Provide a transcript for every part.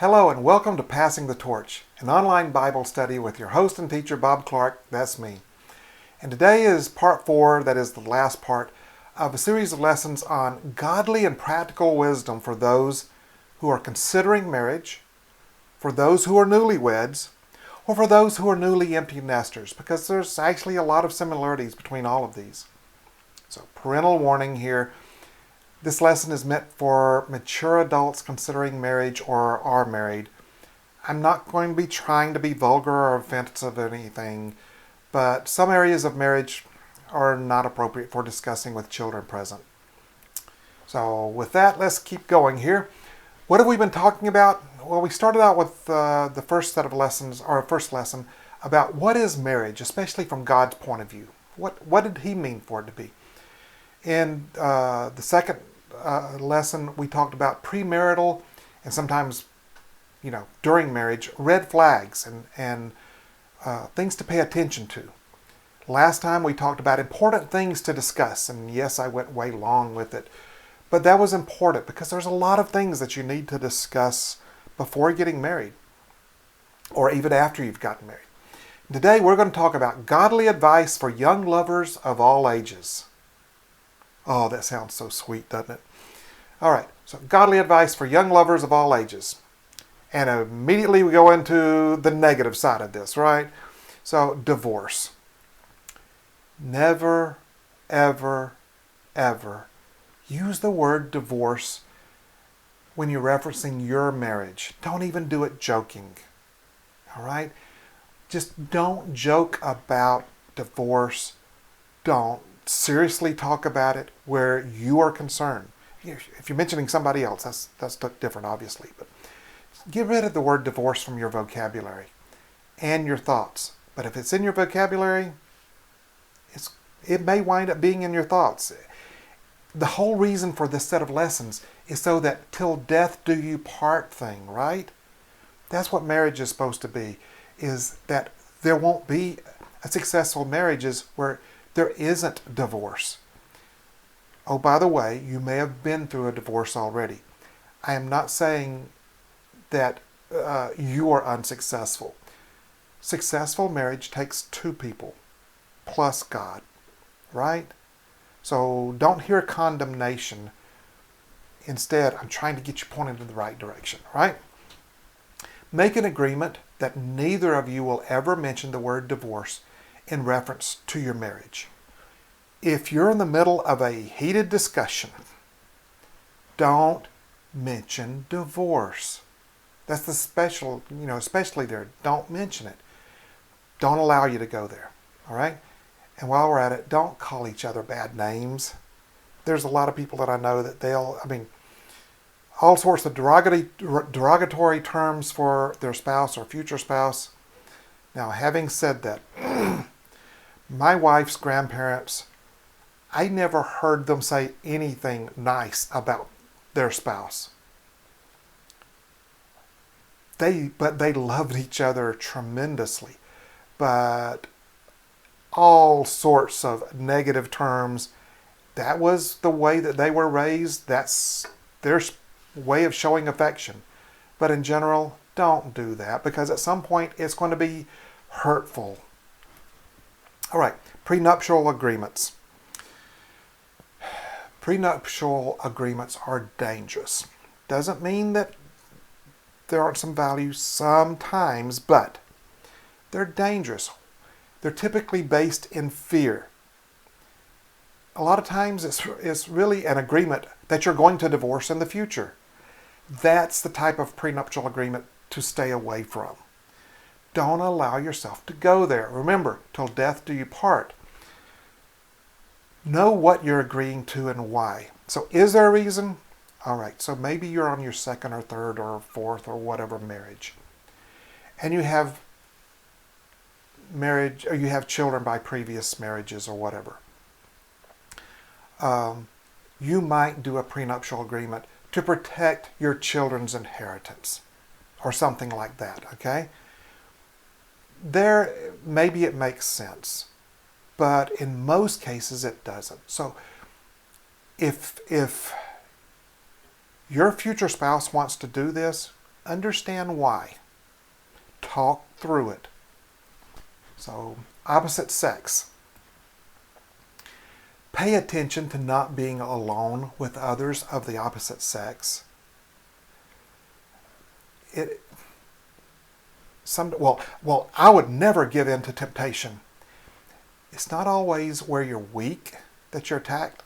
Hello and welcome to Passing the Torch, an online Bible study with your host and teacher Bob Clark, that's me. And today is part 4, that is the last part of a series of lessons on godly and practical wisdom for those who are considering marriage, for those who are newlyweds, or for those who are newly empty nesters, because there's actually a lot of similarities between all of these. So parental warning here. This lesson is meant for mature adults considering marriage or are married. I'm not going to be trying to be vulgar or offensive or anything, but some areas of marriage are not appropriate for discussing with children present. So with that, let's keep going here. What have we been talking about? Well, we started out with the first set of lessons, or first lesson, about what is marriage, especially from God's point of view. What did He mean for it to be? In the second lesson, we talked about premarital and sometimes, during marriage, red flags and things to pay attention to. Last time we talked about important things to discuss, and yes, I went way long with it, but that was important because there's a lot of things that you need to discuss before getting married or even after you've gotten married. Today we're going to talk about godly advice for young lovers of all ages. Oh, that sounds so sweet, doesn't it? All right, so godly advice for young lovers of all ages. And immediately we go into the negative side of this, right? So, divorce. Never, ever, ever use the word divorce when you're referencing your marriage. Don't even do it joking, all right? Just don't joke about divorce. Don't seriously talk about it where you are concerned. If you're mentioning somebody else, that's different, obviously. But get rid of the word divorce from your vocabulary and your thoughts. But if it's in your vocabulary, it may wind up being in your thoughts. The whole reason for this set of lessons is so that till death do you part thing, right? That's what marriage is supposed to be, is that there won't be a successful marriages where there isn't divorce. Oh, by the way, you may have been through a divorce already. I am not saying that you are unsuccessful. Successful marriage takes two people plus God, right? So don't hear condemnation. Instead, I'm trying to get you pointed in the right direction, right? Make an agreement that neither of you will ever mention the word divorce in reference to your marriage. If you're in the middle of a heated discussion, don't mention divorce. That's the special, especially there. Don't mention it. Don't allow you to go there, all right? And while we're at it, don't call each other bad names. There's a lot of people that I know that all sorts of derogatory terms for their spouse or future spouse. Now, having said that, my wife's grandparents, I never heard them say anything nice about their spouse. But they loved each other tremendously. But all sorts of negative terms, that was the way that they were raised. That's their way of showing affection. But in general, don't do that because at some point it's going to be hurtful. All right, prenuptial agreements. Prenuptial agreements are dangerous. Doesn't mean that there aren't some values sometimes, but they're dangerous. They're typically based in fear. A lot of times it's really an agreement that you're going to divorce in the future. That's the type of prenuptial agreement to stay away from. Don't allow yourself to go there. Remember, till death do you part. Know what you're agreeing to and why. So is there a reason? All right, so maybe you're on your second or third or fourth or whatever marriage. And you have marriage, or you have children by previous marriages or whatever. You might do a prenuptial agreement to protect your children's inheritance or something like that, okay? Maybe it makes sense. But in most cases it doesn't. So if your future spouse wants to do this, Understand why. Talk through it. So, opposite sex. Pay attention to not being alone with others of the opposite sex. I would never give in to temptation. It's not always where you're weak that you're attacked,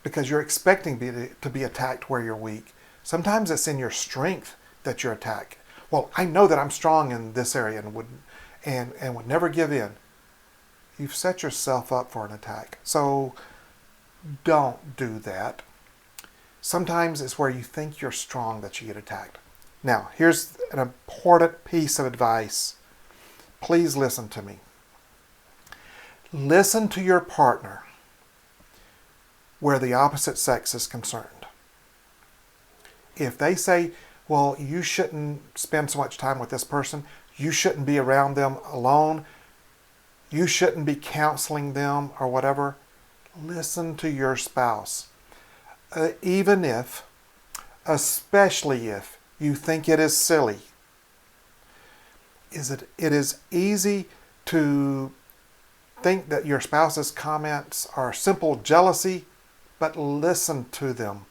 because you're expecting to be attacked where you're weak. Sometimes it's in your strength that you're attacked. Well, I know that I'm strong in this area and would never give in. You've set yourself up for an attack. So don't do that. Sometimes it's where you think you're strong that you get attacked. Now, here's an important piece of advice. Please listen to me. Listen to your partner where the opposite sex is concerned. If they say, well, you shouldn't spend so much time with this person, you shouldn't be around them alone, you shouldn't be counseling them or whatever, listen to your spouse. Even if, especially if you think it is silly. It is easy to think that your spouse's comments are simple jealousy, but listen to them.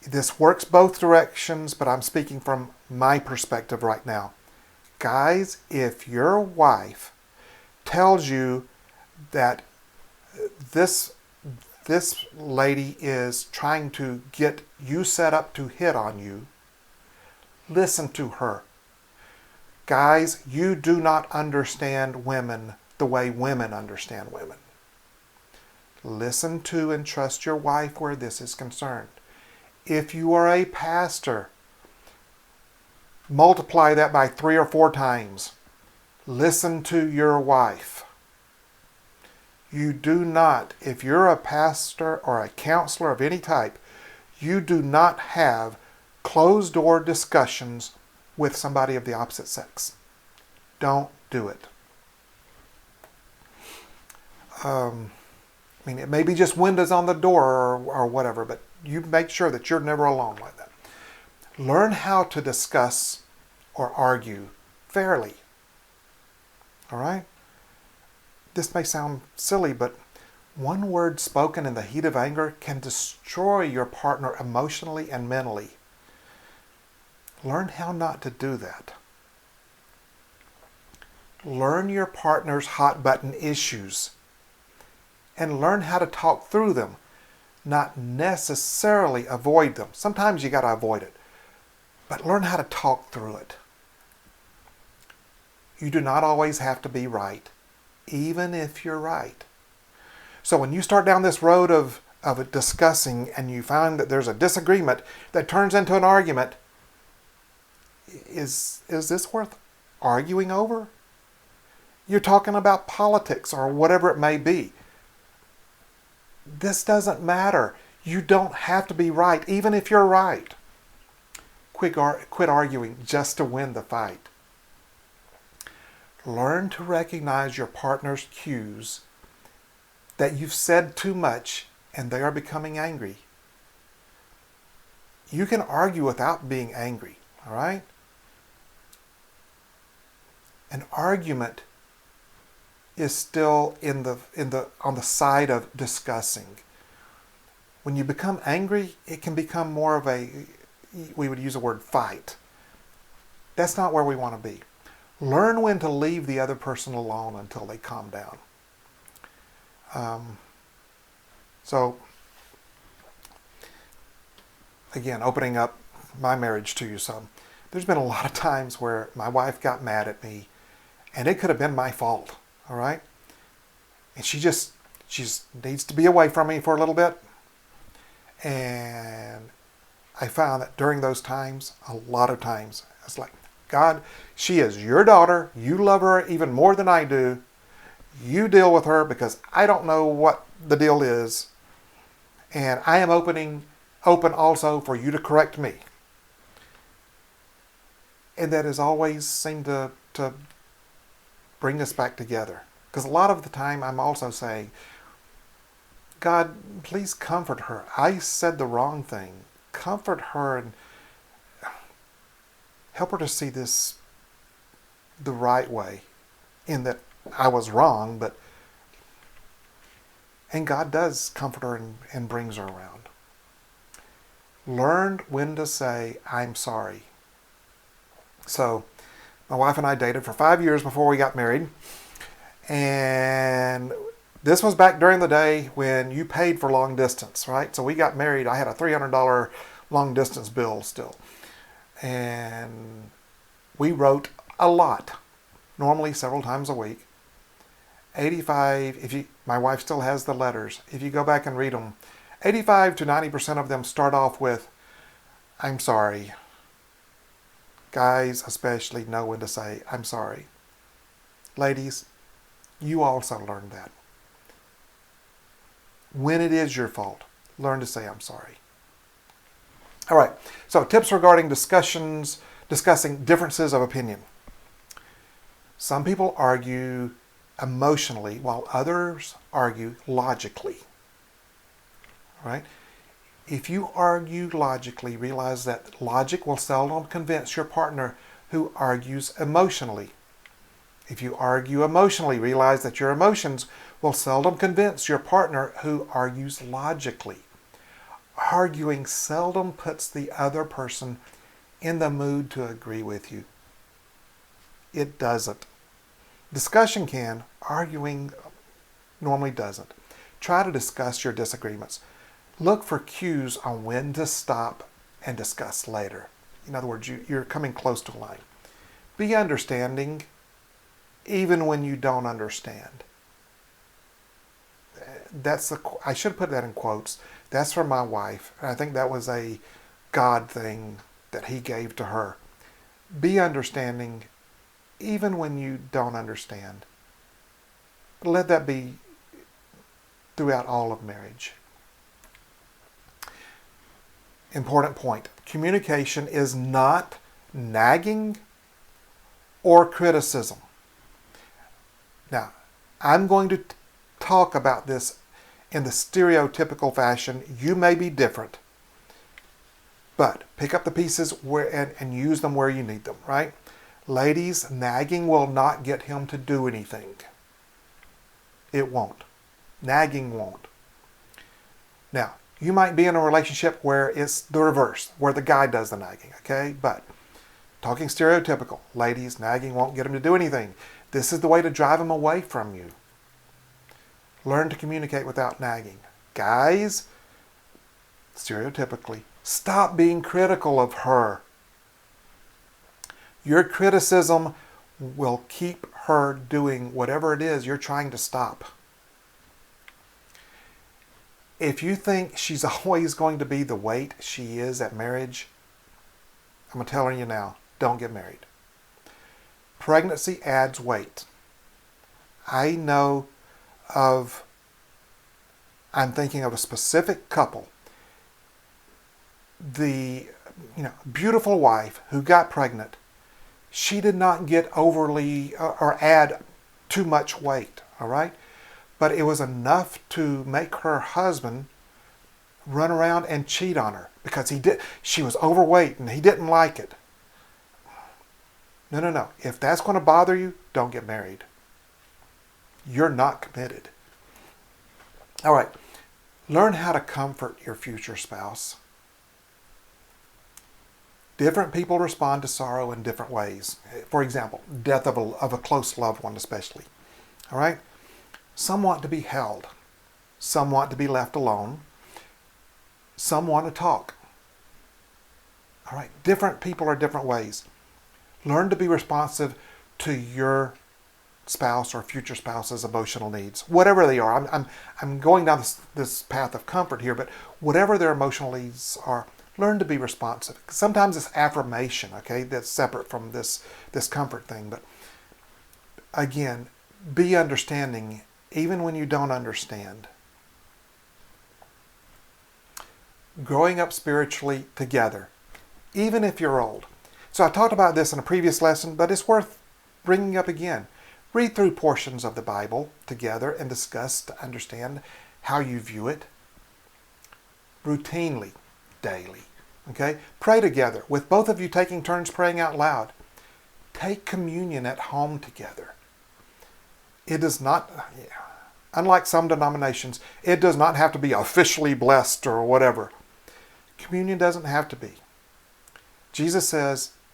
This works both directions, but I'm speaking from my perspective right now. Guys, if your wife tells you that this lady is trying to get you set up to hit on you, listen to her. Guys, you do not understand women the way women understand women. Listen to and trust your wife where this is concerned. If you are a pastor, multiply that by 3 or 4 times. Listen to your wife. You do not, if you're a pastor or a counselor of any type, you do not have closed-door discussions with somebody of the opposite sex. Don't do it. It may be just windows on the door or whatever, but you make sure that you're never alone like that. Learn how to discuss or argue fairly. All right? This may sound silly, but one word spoken in the heat of anger can destroy your partner emotionally and mentally. Learn how not to do that. Learn your partner's hot button issues and learn how to talk through them, not necessarily avoid them. Sometimes you got to avoid it, but learn how to talk through it. You do not always have to be right, even if you're right. So when you start down this road of discussing and you find that there's a disagreement that turns into an argument, is this worth arguing over? You're talking about politics or whatever it may be. This doesn't matter. You don't have to be right, even if you're right. Quit arguing just to win the fight. Learn to recognize your partner's cues that you've said too much and they are becoming angry. You can argue without being angry, all right? An argument is still on the side of discussing. When you become angry, it can become more of we would use the word fight. That's not where we want to be. Learn when to leave the other person alone until they calm down. So, again, opening up my marriage to you some. There's been a lot of times where my wife got mad at me, and it could have been my fault, all right? And she just needs to be away from me for a little bit. And I found that during those times, a lot of times, it's like, God, she is your daughter. You love her even more than I do. You deal with her because I don't know what the deal is. And I am open also for you to correct me. And that has always seemed to bring us back together. Because a lot of the time I'm also saying, God, please comfort her. I said the wrong thing. comfort her and help her to see this the right way, in that I was wrong, and God does comfort her and brings her around. Learned when to say, I'm sorry. So, my wife and I dated for 5 years before we got married. And this was back during the day when you paid for long distance, right? So we got married. I had a $300 long distance bill still. And we wrote a lot, normally several times a week. 85, my wife still has the letters. If you go back and read them, 85 to 90% of them start off with, I'm sorry. Guys especially know when to say, I'm sorry. Ladies, you also learn that. When it is your fault, learn to say, I'm sorry. All right, so tips regarding discussing differences of opinion. Some people argue emotionally while others argue logically. All right? If you argue logically, realize that logic will seldom convince your partner who argues emotionally. If you argue emotionally, realize that your emotions will seldom convince your partner who argues logically. Arguing seldom puts the other person in the mood to agree with you. It doesn't. Discussion can, arguing normally doesn't. Try to discuss your disagreements. Look for cues on when to stop and discuss later. In other words, you're coming close to a line. Be understanding even when you don't understand. I should put that in quotes. That's from my wife. And I think that was a God thing that he gave to her. Be understanding even when you don't understand. Let that be throughout all of marriage. Important point. Communication is not nagging or criticism. Now, I'm going to talk about this in the stereotypical fashion. You may be different, but pick up the pieces and use them where you need them, right? Ladies, nagging will not get him to do anything. It won't. Nagging won't. Now, you might be in a relationship where it's the reverse, where the guy does the nagging, okay? But talking stereotypical, ladies, nagging won't get him to do anything. This is the way to drive him away from you. Learn to communicate without nagging. Guys, stereotypically, stop being critical of her. Your criticism will keep her doing whatever it is you're trying to stop. If you think she's always going to be the weight she is at marriage, I'm telling you now, don't get married. Pregnancy adds weight. I know I'm thinking of a specific couple. The beautiful wife who got pregnant, she did not get overly or add too much weight, all right? But it was enough to make her husband run around and cheat on her because she was overweight and he didn't like it. No. If that's going to bother you, don't get married. You're not committed. All right. Learn how to comfort your future spouse. Different people respond to sorrow in different ways. For example, death of a close loved one especially. All right? Some want to be held. Some want to be left alone. Some want to talk. All right? Different people are different ways. Learn to be responsive to your spouse or future spouse's emotional needs, whatever they are. I'm going down this path of comfort here, but whatever their emotional needs are, learn to be responsive. Sometimes it's affirmation, okay, that's separate from this comfort thing. But again, be understanding even when you don't understand. Growing up spiritually together, even if you're old. So I talked about this in a previous lesson, but it's worth bringing up again. Read through portions of the Bible together and discuss to understand how you view it. Routinely, daily, Okay? Pray together, with both of you taking turns praying out loud. Take communion at home together. It does not, unlike some denominations, it does not have to be officially blessed or whatever. Communion doesn't have to be. Jesus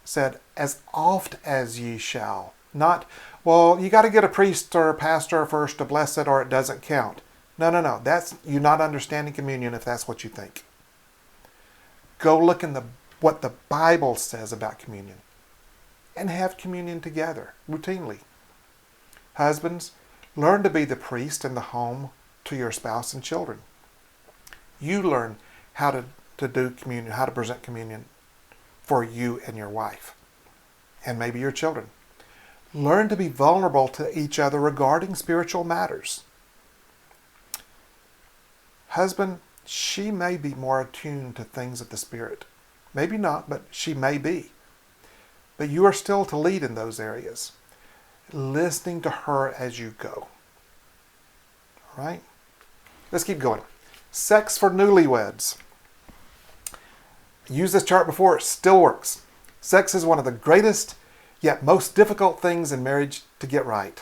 said, as oft as ye shall. Not, well, you got to get a priest or a pastor first to bless it or it doesn't count. No. That's you not understanding communion if that's what you think. Go look in what the Bible says about communion and have communion together routinely. Husbands, learn to be the priest in the home to your spouse and children. You learn how to do communion, how to present communion for you and your wife, and maybe your children. Learn to be vulnerable to each other regarding spiritual matters. Husband, she may be more attuned to things of the Spirit. Maybe not, but she may be. But you are still to lead in those areas, listening to her as you go. All right? Let's keep going. Sex for newlyweds. Used this chart before, it still works. Sex is one of the greatest yet most difficult things in marriage to get right.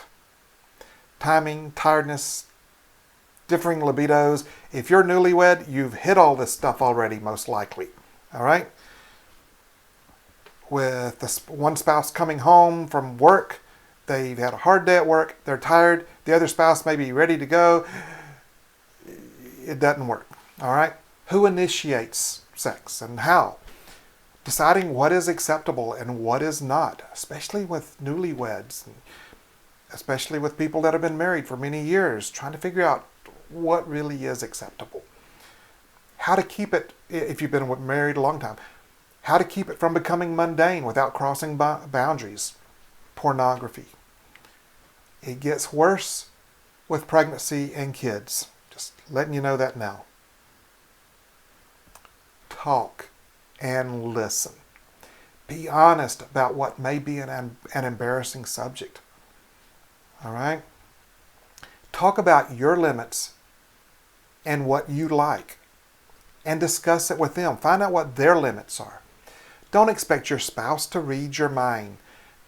Timing, tiredness, differing libidos. If you're newlywed, you've hit all this stuff already, most likely. All right? With one spouse coming home from work, they've had a hard day at work, they're tired, the other spouse may be ready to go. It doesn't work. All right? Who initiates sex and how? Deciding what is acceptable and what is not, especially with newlyweds, especially with people that have been married for many years, trying to figure out what really is acceptable. How to keep it, if you've been married a long time, how to keep it from becoming mundane without crossing boundaries. Pornography. It gets worse with pregnancy and kids. Just letting you know that now. Talk and listen. Be honest about what may be an embarrassing subject. All right? Talk about your limits and what you like and discuss it with them. Find out what their limits are. Don't expect your spouse to read your mind.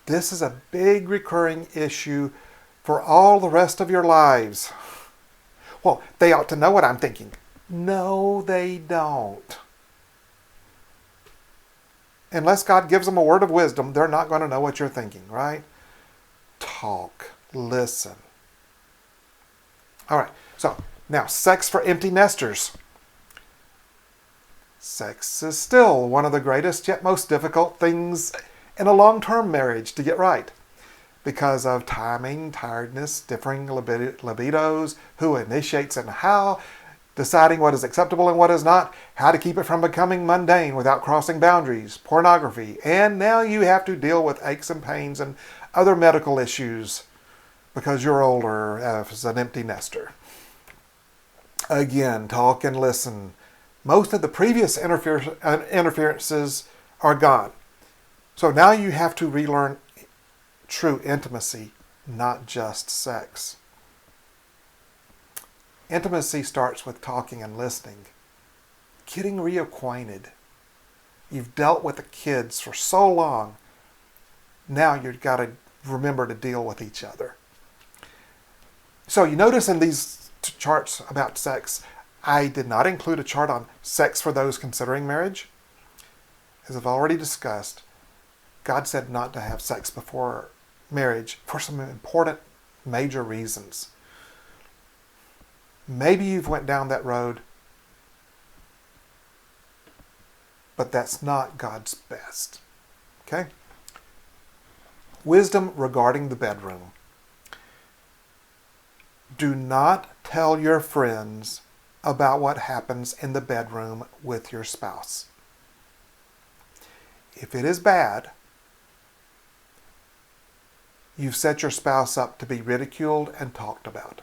This is a big recurring issue for all the rest of your lives. Well, they ought to know what I'm thinking. No, they don't. Unless God gives them a word of wisdom, they're not going to know what you're thinking, right? Talk. Listen. All right. So, now, sex for empty nesters. Sex is still one of the greatest yet most difficult things in a long-term marriage to get right. Because of timing, tiredness, differing libidos, who initiates and how, deciding what is acceptable and what is not, how to keep it from becoming mundane without crossing boundaries, pornography, and now you have to deal with aches and pains and other medical issues because you're older as an empty nester. Again, talk and listen. Most of the previous interferences are gone. So now you have to relearn true intimacy, not just sex. Intimacy starts with talking and listening. Getting reacquainted. You've dealt with the kids for so long. Now you've got to remember to deal with each other. So you notice in these charts about sex, I did not include a chart on sex for those considering marriage. As I've already discussed, God said not to have sex before marriage for some important major reasons. Maybe you've went down that road, but that's not God's best. Okay? Wisdom regarding the bedroom. Do not tell your friends about what happens in the bedroom with your spouse. If it is bad, you've set your spouse up to be ridiculed and talked about.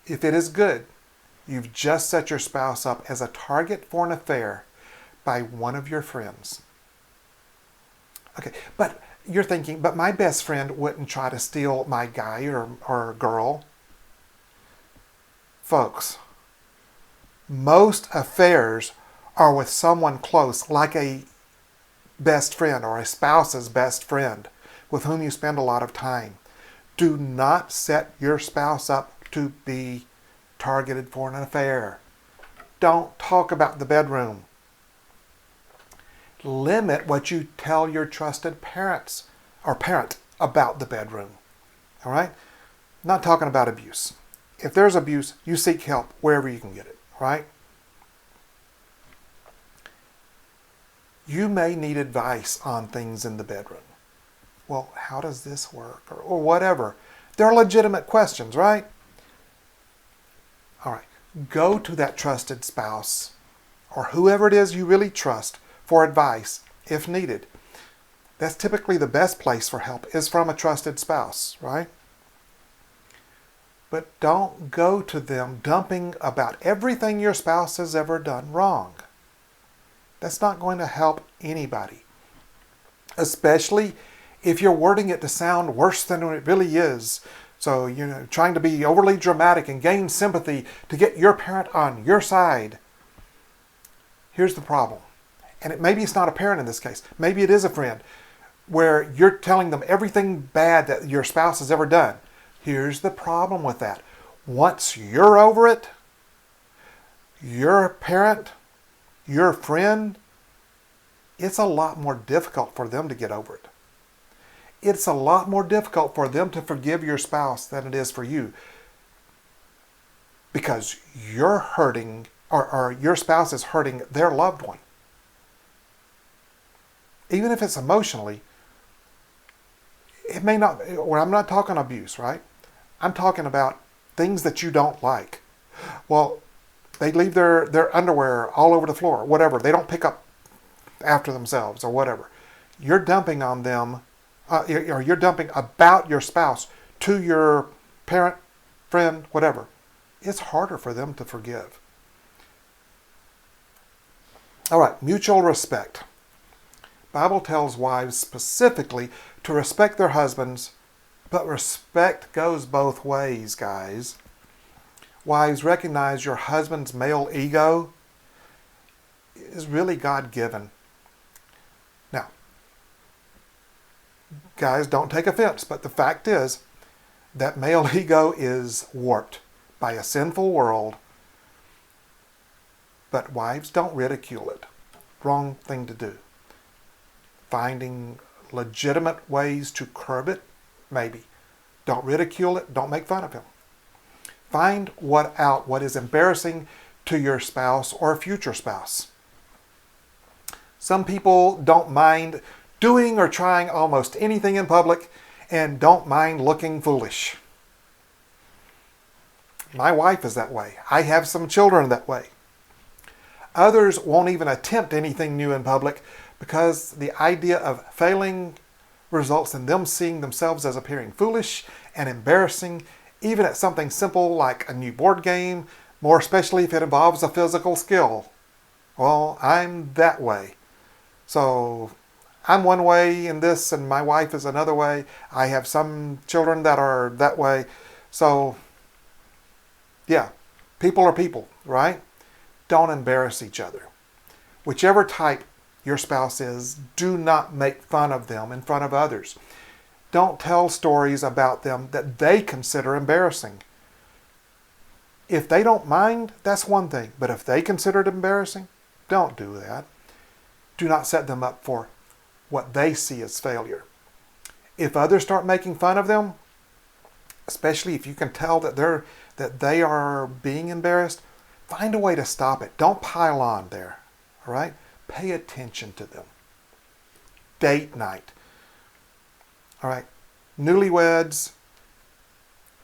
If it is good, you've just set your spouse up as a target for an affair by one of your friends. Okay, but you're thinking, but my best friend wouldn't try to steal my guy or girl. Folks, most affairs or with someone close, like a best friend or a spouse's best friend with whom you spend a lot of time, do not set your spouse up to be targeted for an affair. Don't talk about the bedroom. Limit what you tell your trusted parents or parent about the bedroom. All right? Not talking about abuse. If there's abuse, you seek help wherever you can get it. Right? You may need advice on things in the bedroom. Well, how does this work? Or whatever. They're legitimate questions, right? All right. Go to that trusted spouse or whoever it is you really trust for advice if needed. That's typically the best place for help is from a trusted spouse, right? But don't go to them dumping about everything your spouse has ever done wrong. That's not going to help anybody, especially if you're wording it to sound worse than it really is. So, trying to be overly dramatic and gain sympathy to get your parent on your side. Here's the problem. And maybe it's not a parent in this case. Maybe it is a friend where you're telling them everything bad that your spouse has ever done. Here's the problem with that. Once you're over it, your parent, your friend, it's a lot more difficult for them to get over it. It's a lot more difficult for them to forgive your spouse than it is for you. Because you're hurting, or your spouse is hurting their loved one. Even if it's emotionally, it may not, well, I'm not talking abuse, right? I'm talking about things that you don't like. Well, they leave their underwear all over the floor, whatever. They don't pick up after themselves or whatever. You're dumping on them, or you're dumping about your spouse to your parent, friend, whatever. It's harder for them to forgive. All right, mutual respect. Bible tells wives specifically to respect their husbands, but respect goes both ways, guys. Wives, recognize your husband's male ego is really God-given. Now, guys, don't take offense, but the fact is that male ego is warped by a sinful world. But wives, don't ridicule it. Wrong thing to do. Finding legitimate ways to curb it, maybe. Don't ridicule it. Don't make fun of him. Find what is embarrassing to your spouse or future spouse. Some people don't mind doing or trying almost anything in public and don't mind looking foolish. My wife is that way. I have some children that way. Others won't even attempt anything new in public because the idea of failing results in them seeing themselves as appearing foolish and embarrassing, even at something simple like a new board game, more especially if it involves a physical skill. Well, I'm that way. So I'm one way in this and my wife is another way. I have some children that are that way. So, yeah, people are people, right? Don't embarrass each other. Whichever type your spouse is, do not make fun of them in front of others. Don't tell stories about them that they consider embarrassing. If they don't mind, that's one thing. But if they consider it embarrassing, don't do that. Do not set them up for what they see as failure. If others start making fun of them, especially if you can tell that they are being embarrassed, find a way to stop it. Don't pile on there. All right? Pay attention to them. Date night. All right. Newlyweds,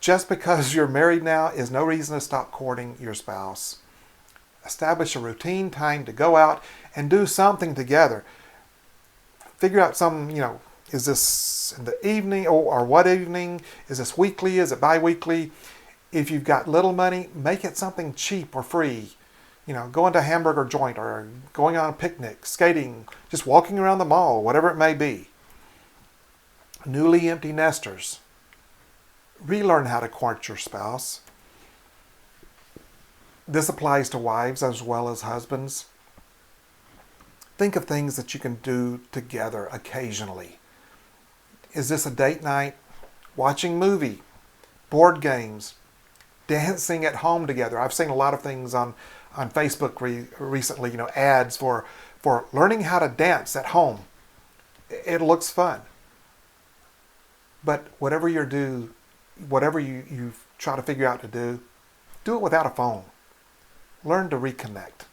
just because you're married now is no reason to stop courting your spouse. Establish a routine time to go out and do something together. Figure out is this in the evening or what evening? Is this weekly? Is it bi-weekly? If you've got little money, make it something cheap or free. Going to a hamburger joint or going on a picnic, skating, just walking around the mall, whatever it may be. Newly empty nesters. Relearn how to court your spouse. This applies to wives as well as husbands. Think of things that you can do together occasionally. Is this a date night? Watching movie, board games, dancing at home together. I've seen a lot of things on Facebook recently, ads for learning how to dance at home. It looks fun. But whatever you try to figure out to do it without a phone. Learn to reconnect.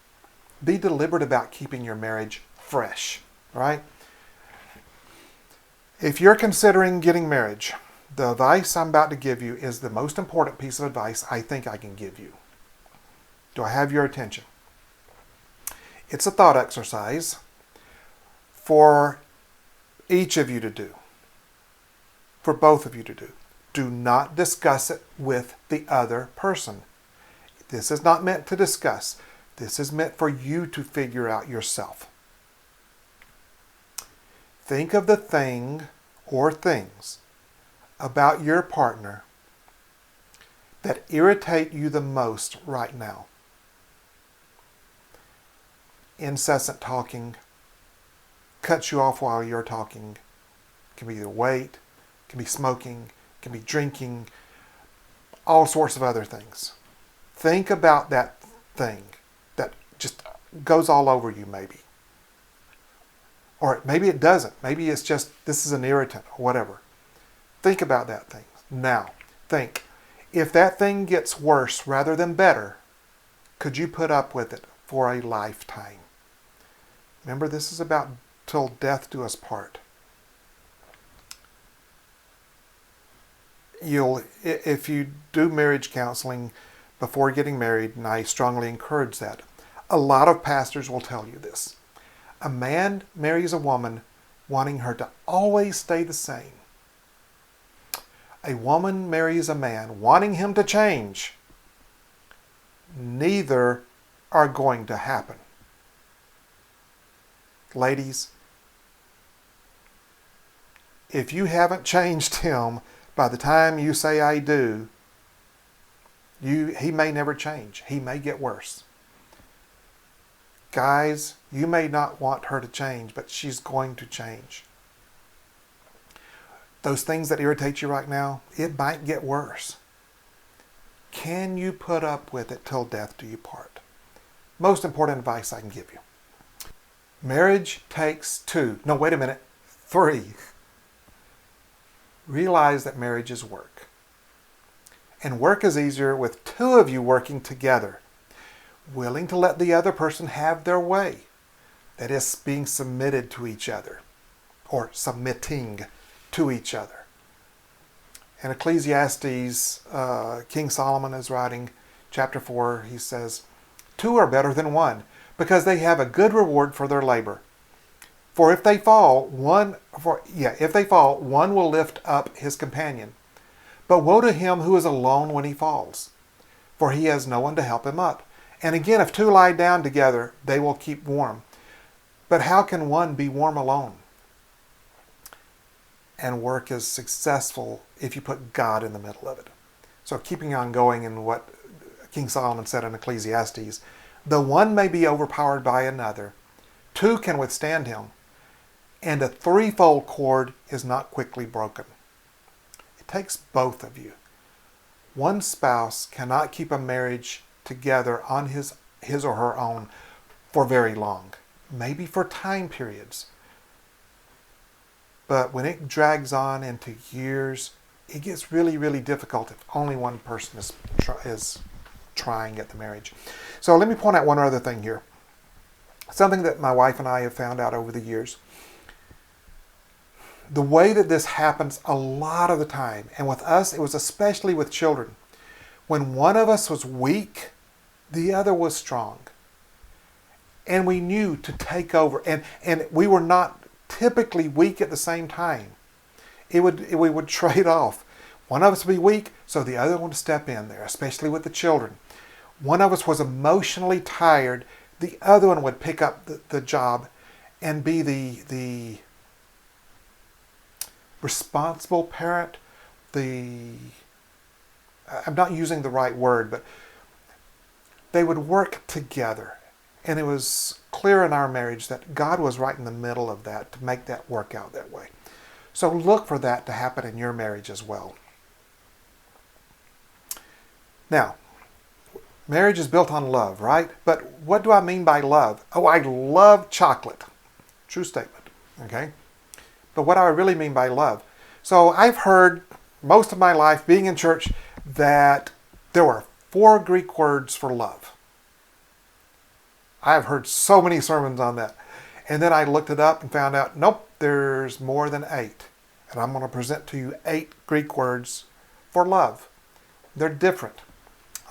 Be deliberate about keeping your marriage fresh, right? If you're considering getting married, the advice I'm about to give you is the most important piece of advice I think I can give you. Do I have your attention? It's a thought exercise for each of you to do, for both of you to do. Do not discuss it with the other person. This is not meant to discuss. This is meant for you to figure out yourself. Think of the thing or things about your partner that irritate you the most right now. Incessant talking, cuts you off while you're talking. It can be the weight, it can be smoking, it can be drinking, all sorts of other things. Think about that thing that just goes all over you maybe. Or maybe it doesn't. Maybe it's just, this is an irritant or whatever. Think about that thing. Now, think, if that thing gets worse rather than better, could you put up with it for a lifetime? Remember, this is about till death do us part. If you do marriage counseling before getting married, and I strongly encourage that, a lot of pastors will tell you this. A man marries a woman wanting her to always stay the same. A woman marries a man wanting him to change. Neither are going to happen. Ladies, if you haven't changed him by the time you say I do, he may never change. He may get worse. Guys, you may not want her to change, but she's going to change. Those things that irritate you right now, it might get worse. Can you put up with it till death do you part? Most important advice I can give you. Marriage takes two. No, wait a minute. 3. Realize that marriage is work. And work is easier with 2 of you working together, willing to let the other person have their way. That is, being submitted to each other, or submitting to each other. In Ecclesiastes, King Solomon is writing, chapter 4, he says, 2 are better than 1, because they have a good reward for their labor. For if they fall, one will lift up his companion. But woe to him who is alone when he falls, for he has no one to help him up. And again, if 2 lie down together, they will keep warm. But how can one be warm alone? And work is successful if you put God in the middle of it. So keeping on going in what King Solomon said in Ecclesiastes, the one may be overpowered by another, 2 can withstand him, and a 3-fold cord is not quickly broken. It takes both of you. One spouse cannot keep a marriage together on his or her own for very long, maybe for time periods. But when it drags on into years, it gets really, really difficult if only one person is trying at the marriage. So let me point out one other thing here. Something that my wife and I have found out over the years. The way that this happens a lot of the time, and with us, it was especially with children. When one of us was weak, the other was strong. And we knew to take over. And we were not typically weak at the same time. We would trade off. One of us would be weak, so the other one would step in there, especially with the children. One of us was emotionally tired, the other one would pick up the job and be the responsible parent, I'm not using the right word, but they would work together And it was clear in our marriage that God was right in the middle of that to make that work out that way. So look for that to happen in your marriage as well. Now, marriage is built on love, right? But what do I mean by love? Oh, I love chocolate. True statement, okay? But what do I really mean by love? So I've heard most of my life being in church that there were 4 Greek words for love. I've heard so many sermons on that. And then I looked it up and found out, nope, there's more than 8. And I'm going to present to you 8 Greek words for love. They're different.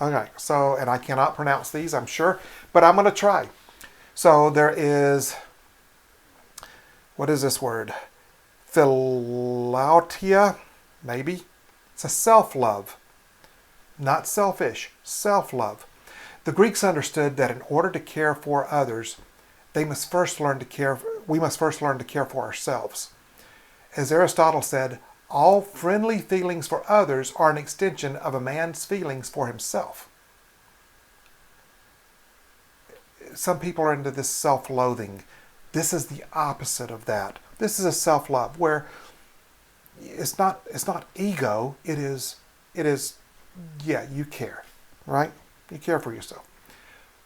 Okay, so, and I cannot pronounce these, I'm sure, but I'm going to try. So there is, what is this word? Philautia, maybe. It's a self-love. Not selfish, self-love. The Greeks understood that in order to care for others, we must first learn to care for ourselves. As Aristotle said, all friendly feelings for others are an extension of a man's feelings for himself. Some people are into this self-loathing. This is the opposite of that. This is a self-love where it's not ego. It is, yeah, you care, right? You care for yourself.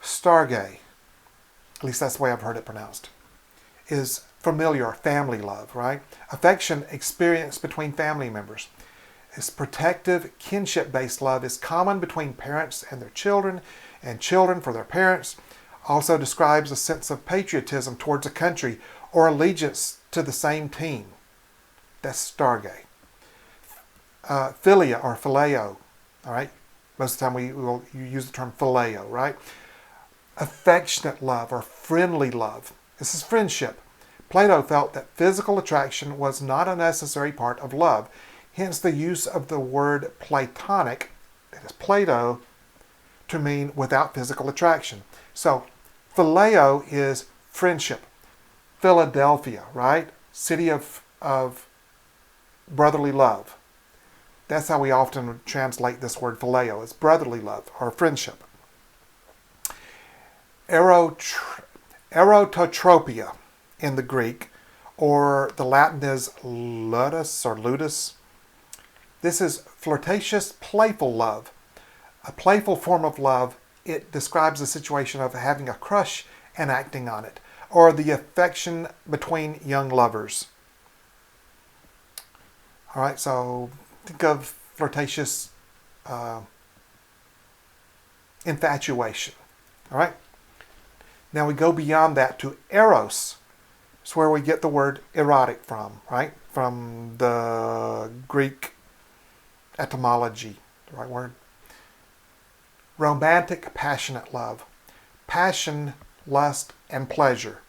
Starge, at least that's the way I've heard it pronounced, is familiar, family love, right? Affection experienced between family members. This protective, kinship-based love is common between parents and their children, and children for their parents. Also describes a sense of patriotism towards a country or allegiance to the same team. That's Starge. Philia or phileo, all right? Most of the time you use the term phileo, right? Affectionate love or friendly love. This is friendship. Plato felt that physical attraction was not a necessary part of love. Hence the use of the word platonic, that is Plato, to mean without physical attraction. So phileo is friendship. Philadelphia, right? City of brotherly love. That's how we often translate this word phileo. It's brotherly love or friendship. Erototropia in the Greek, or the Latin is ludus or ludus. This is flirtatious, playful love. A playful form of love. It describes the situation of having a crush and acting on it, or the affection between young lovers. All right, so think of flirtatious infatuation. All right. Now we go beyond that to eros. It's where we get the word erotic from, right? From the Greek etymology, the right word. Romantic, passionate love. Passion, lust, and pleasure.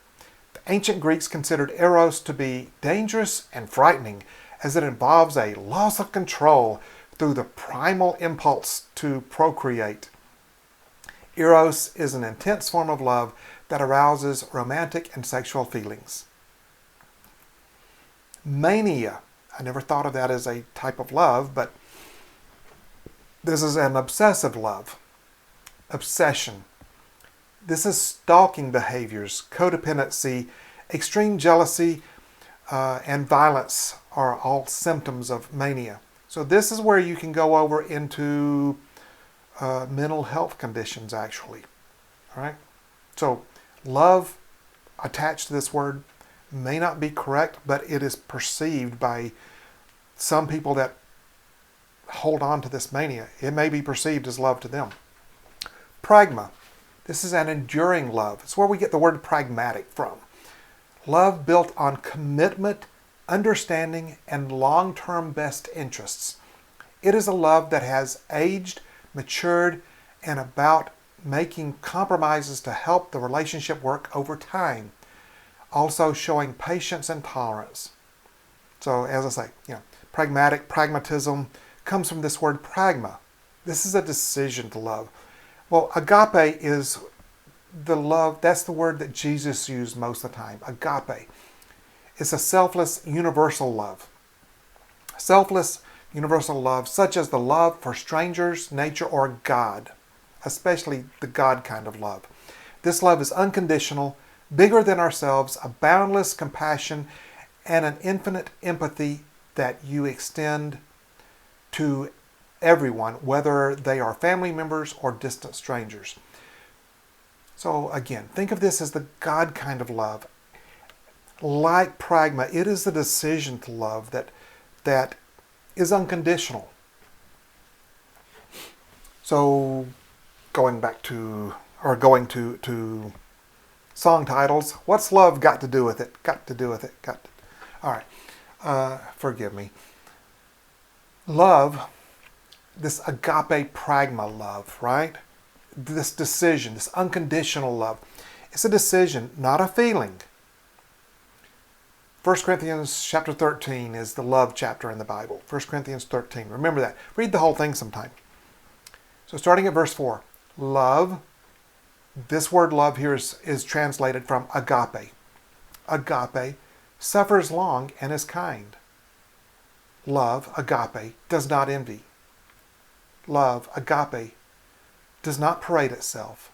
The ancient Greeks considered eros to be dangerous and frightening, as it involves a loss of control through the primal impulse to procreate. Eros is an intense form of love that arouses romantic and sexual feelings. Mania. I never thought of that as a type of love, but this is an obsessive love. Obsession. This is stalking behaviors, codependency, extreme jealousy, and violence are all symptoms of mania. So this is where you can go over into mental health conditions, actually. All right? So love attached to this word may not be correct, but it is perceived by some people that hold on to this mania. It may be perceived as love to them. Pragma. This is an enduring love. It's where we get the word pragmatic from. Love built on commitment, understanding, and long-term best interests. It is a love that has aged, matured, and about making compromises to help the relationship work over time. Also showing patience and tolerance. So as I say, pragmatism comes from this word pragma. This is a decision to love. Well, agape is the love, that's the word that Jesus used most of the time, agape. It's a selfless, universal love. Selfless, universal love, such as the love for strangers, nature, or God, especially the God kind of love. This love is unconditional, bigger than ourselves, a boundless compassion, and an infinite empathy that you extend to everyone, whether they are family members or distant strangers. So again, think of this as the God kind of love. Like pragma, it is the decision to love that is unconditional. So going to song titles, what's love got to do with it? Got to do with it. All right. Forgive me. Love, this agape pragma love, right? This decision, this unconditional love. It's a decision, not a feeling. 1 Corinthians chapter 13 is the love chapter in the Bible. 1 Corinthians 13. Remember that. Read the whole thing sometime. So starting at verse 4. Love, this word love here is translated from agape. Agape suffers long and is kind. Love, agape, does not envy. Love, agape, does not parade itself,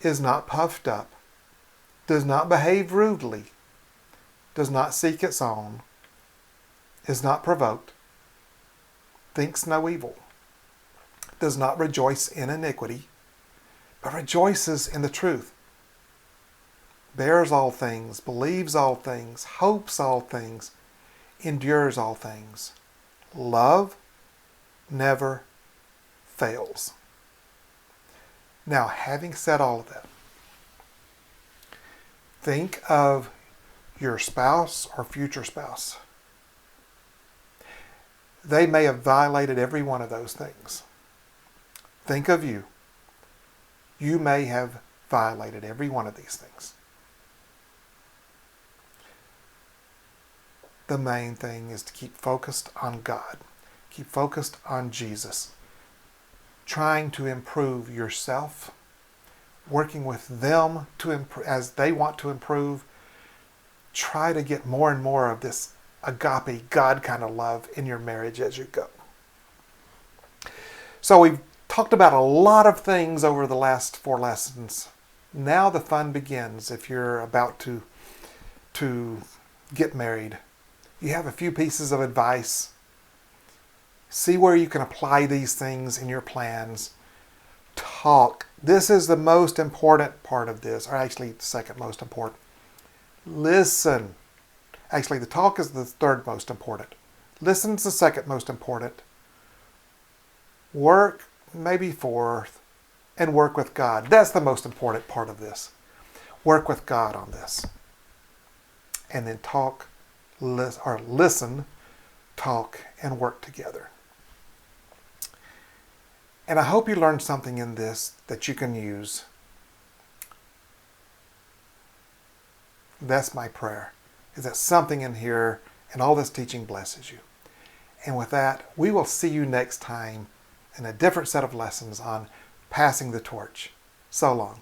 is not puffed up, does not behave rudely, does not seek its own, is not provoked, thinks no evil, does not rejoice in iniquity, but rejoices in the truth, bears all things, believes all things, hopes all things, endures all things. Love never fails. Now, having said all of that, think of your spouse or future spouse. They may have violated every one of those things. Think of you. You may have violated every one of these things. The main thing is to keep focused on God. Keep focused on Jesus. Trying to improve yourself. Working with them to improve as they want to improve. Try to get more and more of this agape, God kind of love in your marriage as you go. So we've talked about a lot of things over the last 4 lessons. Now the fun begins if you're about to get married. You have a few pieces of advice. See where you can apply these things in your plans. Talk. This is the most important part of this, or actually the second most important. Listen. Actually, the talk is the third most important. Listen is the second most important. Work, maybe fourth, and work with God. That's the most important part of this. Work with God on this. And then talk, listen, talk, and work together. And I hope you learned something in this that you can use. That's my prayer, is that something in here and all this teaching blesses you. And with that, we will see you next time in a different set of lessons on passing the torch. So long.